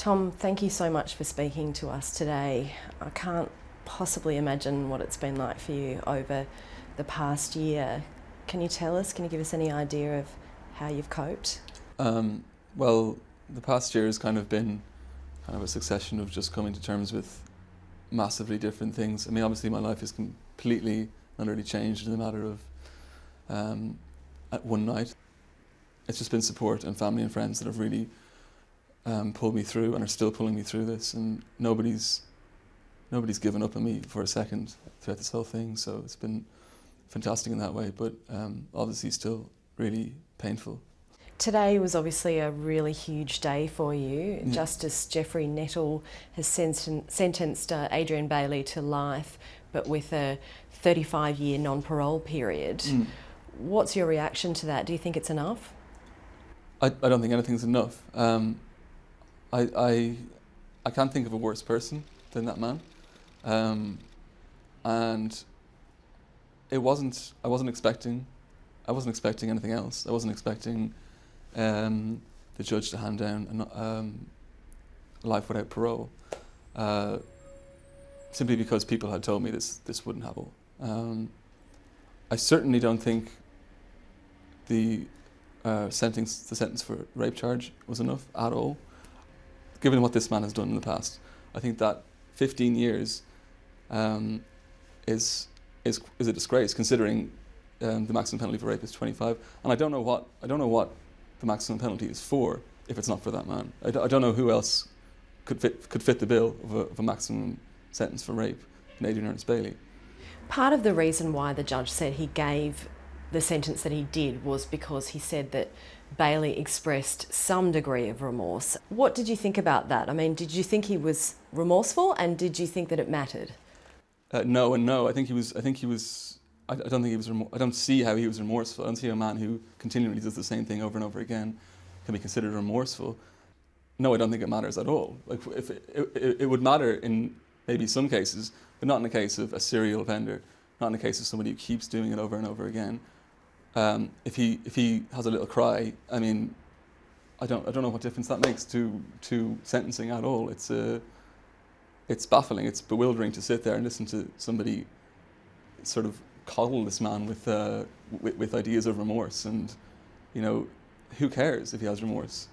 Tom, thank you so much for speaking to us today. I can't possibly imagine what it's been like for you over the past year. Can you tell us, can you give us any idea of how you've coped? Well, the past year has kind of been a succession of just coming to terms with massively different things. I mean, obviously my life is completely and utterly changed in the matter of at one night. It's just been support and family and friends that have really pulled me through and are still pulling me through this, and nobody's given up on me for a second throughout this whole thing, so it's been fantastic in that way, but obviously still really painful. Today was obviously a really huge day for you. Yeah. Justice Jeffrey Nettle has sentenced Adrian Bayley to life, but with a 35-year non-parole period. What's your reaction to that? Do you think it's enough? I don't think anything's enough. I can't think of a worse person than that man, and I wasn't expecting anything else. I wasn't expecting the judge to hand down life without parole, simply because people had told me this wouldn't happen. I certainly don't think the sentence for rape charge was enough at all, given what this man has done in the past. I think that 15 years is a disgrace, considering the maximum penalty for rape is 25, and I don't know what the maximum penalty is for if it's not for that man. I don't know who else could fit the bill of a maximum sentence for rape than Adrian Earnest Bayley. Part of the reason why the judge said he gave the sentence that he did was because he said that Bayley expressed some degree of remorse. What did you think about that? I mean, did you think he was remorseful, and did you think that it mattered? No and no. I don't see how he was remorseful. I don't see how a man who continually does the same thing over and over again can be considered remorseful. No, I don't think it matters at all. Like, if it would matter in maybe some cases, but not in the case of a serial offender, not in the case of somebody who keeps doing it over and over again. If he has a little cry, I mean, I don't know what difference that makes to sentencing at all. It's baffling. It's bewildering to sit there and listen to somebody sort of coddle this man with ideas of remorse, and who cares if he has remorse?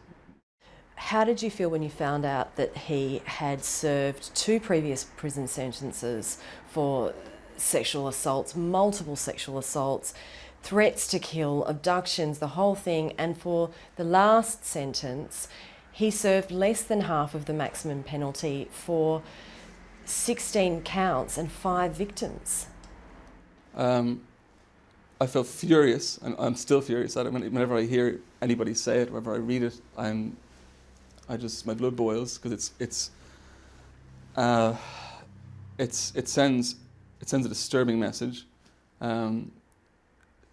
How did you feel when you found out that he had served 2 previous prison sentences for sexual assaults, multiple sexual assaults, threats to kill, abductions, the whole thing, and for the last sentence he served less than half of the maximum penalty for 16 counts and 5 victims? I felt furious, and I'm still furious at it. Whenever I hear anybody say it, whenever I read it, my blood boils, because it sends a disturbing message.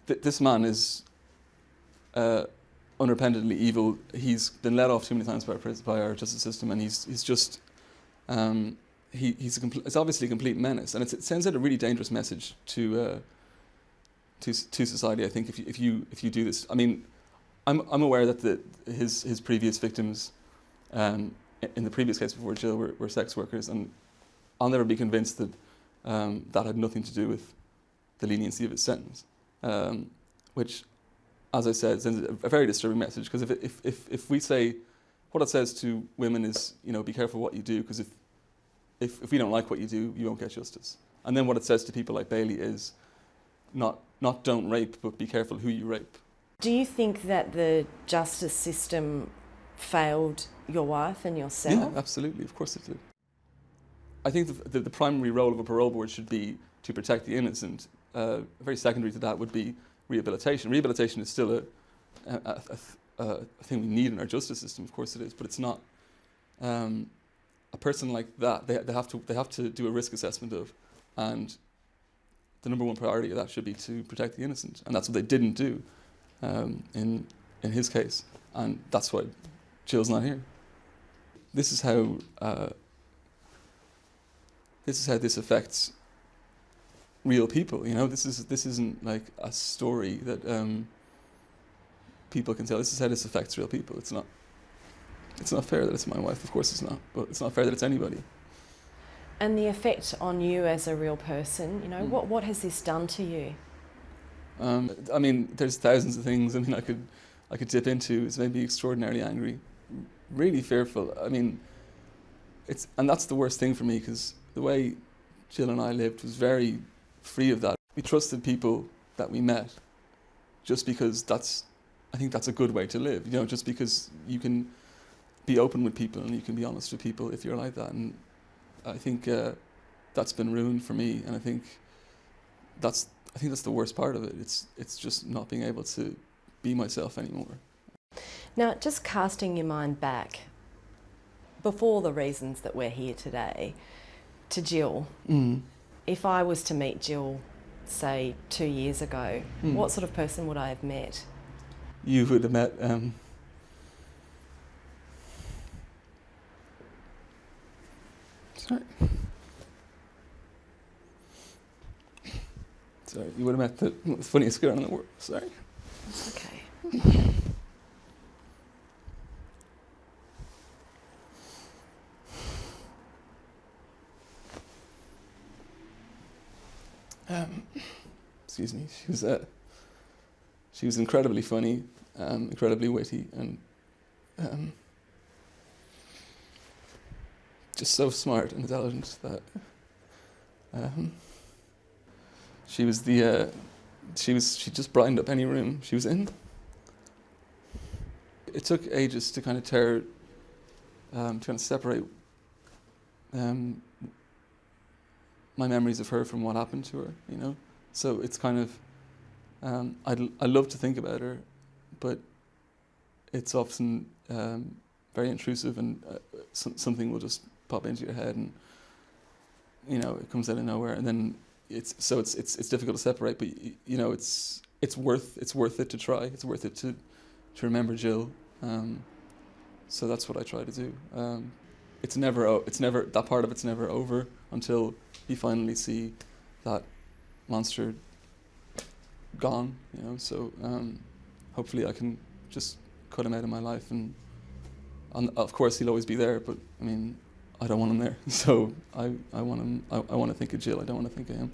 This man is unrepentantly evil. He's been let off too many times by our justice system, and he's just it's obviously a complete menace, and it sends out a really dangerous message to society. I think if you do this, I mean, I'm aware that his previous victims in the previous case before Jill were sex workers, and I'll never be convinced that that had nothing to do with the leniency of his sentence, which, as I said, sends a very disturbing message. Because if we say what it says to women is, be careful what you do, because if we don't like what you do, you won't get justice. And then what it says to people like Bayley is not don't rape, but be careful who you rape. Do you think that the justice system failed your wife and yourself? Yeah, absolutely. Of course it did. I think the primary role of a parole board should be to protect the innocent. Very secondary to that would be rehabilitation. Rehabilitation is still a thing we need in our justice system, of course it is, but it's not a person like that. They have to do a risk assessment of, and the number one priority of that should be to protect the innocent, and that's what they didn't do in his case, and that's why Jill's not here. This is how this affects real people. This isn't like a story that people can tell. This is how this affects real people. It's not It's not fair that it's my wife, of course it's not, but it's not fair that it's anybody. And the effect on you as a real person, you know, what has this done to you? I mean, there's thousands of things. I mean, I could dip into. It's made me extraordinarily angry, really fearful. I mean, and that's the worst thing for me, because the way Jill and I lived was very free of that. We trusted people that we met, just because I think that's a good way to live. You know, just because you can be open with people and you can be honest with people if you're like that. And I think that's been ruined for me, and I think that's the worst part of it. It's just not being able to be myself anymore. Now, just casting your mind back, before the reasons that we're here today, to Jill. If I was to meet Jill, say 2 years ago, what sort of person would I have met? You would have met Sorry, you would have met the funniest girl in the world. Sorry. That's okay. Excuse me. She was incredibly funny, incredibly witty, and just so smart and intelligent that she just brightened up any room she was in. It took ages to kind of separate my memories of her from what happened to her, you know. So it's kind of I love to think about her, but it's often very intrusive, and something will just pop into your head, and you know it comes out of nowhere, and then it's difficult to separate. But you know it's worth it to try. It's worth it to remember Jill. So that's what I try to do. It's never that part of it's never over until you finally see that monster gone, you know. So hopefully I can just cut him out of my life, and of course he'll always be there, but I mean I don't want him there. So I want to think of Jill. I don't want to think of him.